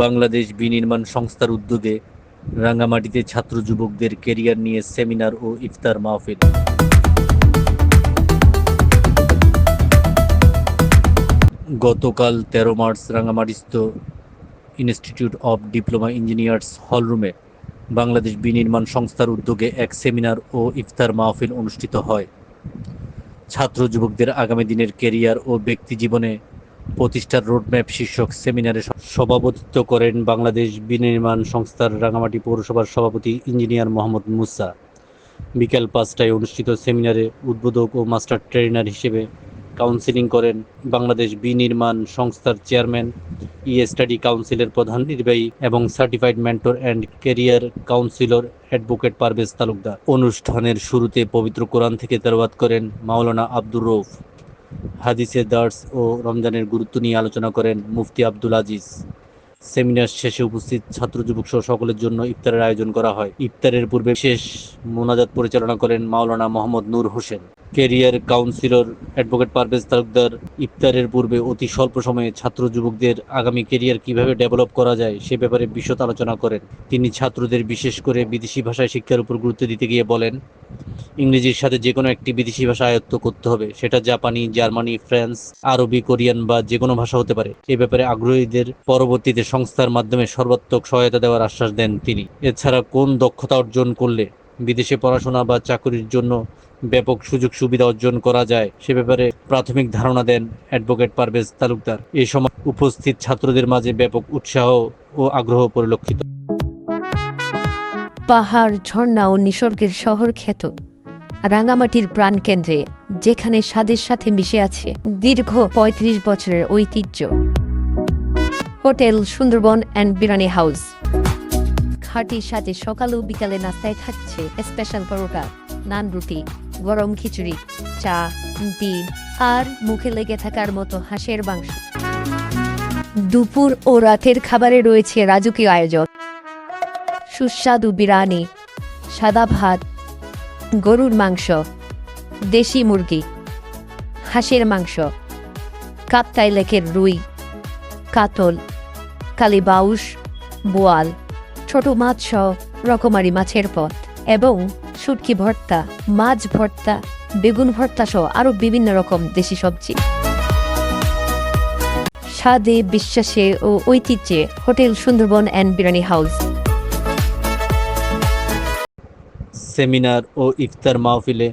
বাংলাদেশ বিনির্মাণ সংস্থার উদ্যোগে রাঙ্গামাটিতে ছাত্র যুবকদের ক্যারিয়ার নিয়ে সেমিনার ও ইফতার মাহফিল। গতকাল 13 মার্চ রাঙ্গামাটিস্থ ইনস্টিটিউট অব ডিপ্লোমা ইঞ্জিনিয়ার্স হলরুমে বাংলাদেশ বিনির্মাণ সংস্থার উদ্যোগে এক সেমিনার ও ইফতার মাহফিল অনুষ্ঠিত হয়। ছাত্র যুবকদের আগামী দিনের ক্যারিয়ার ও ব্যক্তি জীবনে প্রতিষ্ঠার রোডম্যাপ শীর্ষক সেমিনারে সভাপতিত্ব করেন বাংলাদেশ বিনির্মাণ সংস্থার রাঙ্গামাটি পৌরসভার সভাপতি ইঞ্জিনিয়ার মোহাম্মদ মুসা। বিকেল 5টায় অনুষ্ঠিত সেমিনারে উদ্বোধক ও মাস্টার ট্রেনার হিসেবে কাউন্সিলিং করেন বাংলাদেশ বিনির্মাণ সংস্থার চেয়ারম্যান, স্টাডি কাউন্সিলের প্রধান নির্বাহী এবং certified mentor and career counsellor advocate Parvez Talukdar. অনুষ্ঠানের শুরুতে পবিত্র কোরআন থেকে তেলাওয়াত করেন মাওলানা আব্দুর রউফ। হাদিসে দার্স ও রমজানের গুরুত্ব নিয়ে আলোচনা করেন মুফতি আব্দুল আজিজ। সেমিনার শেষে উপস্থিত ছাত্র যুবক সহ সকলের জন্য ইফতারের আয়োজন করা হয়। ইফতারের পূর্বে বিশেষ মোনাজাত পরিচালনা করেন Maulana Mohammad Noor Hossain. Career counsellor advocate Parvez Talukdar ইফতারের পূর্বে অতি স্বল্প সময়ে ছাত্র যুবকদের আগামী ক্যারিয়ার কিভাবে ডেভেলপ করা যায় সে ব্যাপারে বিশদ আলোচনা করেন। তিনি ছাত্রদের বিশেষ করে বিদেশি ভাষায় শিক্ষার উপর গুরুত্ব দিতে গিয়ে বলেন, ইংরেজির সাথে যে কোনো একটি বিদেশি ভাষা আয়ত্ত করতে হবে, সেটা জাপানি, জার্মানি, ফ্রান্স, আরবি, কোরিয়ান বা যে কোনো ভাষা হতে পারে। এ ব্যাপারে আগ্রহীদের পরবর্তীতে সংস্থার মাধ্যমে সর্বাত্মক সহায়তা দেওয়ার আশ্বাস দেন তিনি। এছাড়া কোন দক্ষতা অর্জন করলে বিদেশে পড়াশোনা বা চাকরির জন্য ব্যাপক সুযোগ সুবিধা অর্জন করা যায় সে ব্যাপারে প্রাথমিক ধারণা দেন অ্যাডভোকেট পারভেজ তালুকদার। এ সময় উপস্থিত ছাত্রদের মাঝে ব্যাপক উৎসাহ ও আগ্রহ পরিলক্ষিত। পাহাড়, ঝর্ণা ও নিসর্গের শহর খ্যাত রাঙ্গামাটির প্রাণকেন্দ্রে, যেখানে স্বাদের সাথে মিশে আছে দীর্ঘ 35 বছরের ঐতিহ্য, hotel Sundarban and biryani house. খাঁটির সাথে সকাল ও বিকালে নাস্তায় থাকছে স্পেশাল পরোটা, নান, রুটি, গরম খিচুড়ি, চা, ডিম আর মুখে লেগে থাকার মতো হাঁসের মাংস। দুপুর ও রাতের খাবারে রয়েছে রাজকীয় আয়োজন, সুস্বাদু বিরিয়ানি, সাদা ভাত, গরুর মাংস, দেশি মুরগি, হাঁসের মাংস, কাপ্তাই লেকের রুই, কাতল, কালীবাউস, বোয়াল, ছোট মাছ সহ রকমারি মাছের পদ এবং শুটকি ভর্তা, মাছ ভর্তা, বেগুন ভর্তা সহ আরও বিভিন্ন রকম দেশি সবজি। স্বাদে, বিশ্বাসে ও ঐতিহ্যে hotel Sundarban and biryani house. Seminar ও ইফতার মাহফিলে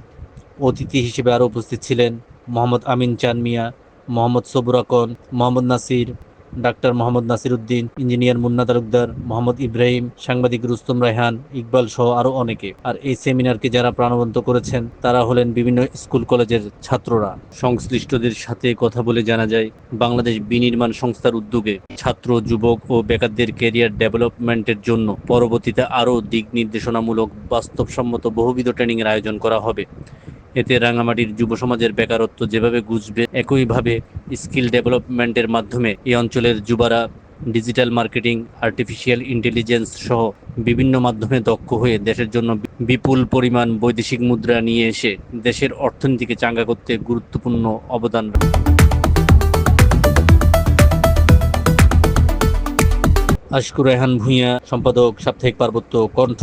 অতিথি হিসেবে আরও উপস্থিত ছিলেন মোহাম্মদ আমিন চান মিয়া, মোহাম্মদ সবুর আকন, মোহাম্মদ নাসির, ডাক্তার মোহাম্মদ নাসির উদ্দিন, ইঞ্জিনিয়ার মুন্না তালুকদার, মোহাম্মদ ইব্রাহিম, সাংবাদিক রুস্তম রায়হান, ইকবাল সহ আরও অনেকে। আর এই সেমিনারকে যারা প্রাণবন্ত করেছেন তারা হলেন বিভিন্ন স্কুল কলেজের ছাত্ররা। সংশ্লিষ্টদের সাথে কথা বলে জানা যায়, বাংলাদেশ বিনির্মাণ সংস্থার উদ্যোগে ছাত্র, যুবক ও বেকারদের ক্যারিয়ার ডেভেলপমেন্টের জন্য পরবর্তীতে আরও দিক নির্দেশনামূলক বাস্তবসম্মত বহুবিধ ট্রেনিংয়ের আয়োজন করা হবে। এতে রাঙ্গামাটির যুব সমাজের বেকারত্ব যেভাবে ঘুচবে, একইভাবে স্কিল ডেভেলপমেন্টের মাধ্যমে এই অঞ্চলের যুবারা ডিজিটাল মার্কেটিং, আর্টিফিশিয়াল ইন্টেলিজেন্স সহ বিভিন্ন মাধ্যমে দক্ষ হয়ে দেশের জন্য বিপুল পরিমাণ বৈদেশিক মুদ্রা নিয়ে এসে দেশের অর্থনীতিকে চাঙ্গা করতে গুরুত্বপূর্ণ অবদান রাখবে। আশকুর রেহান ভূঁইয়া, সম্পাদক, সাপ্তাহিক পার্বত্য কণ্ঠ।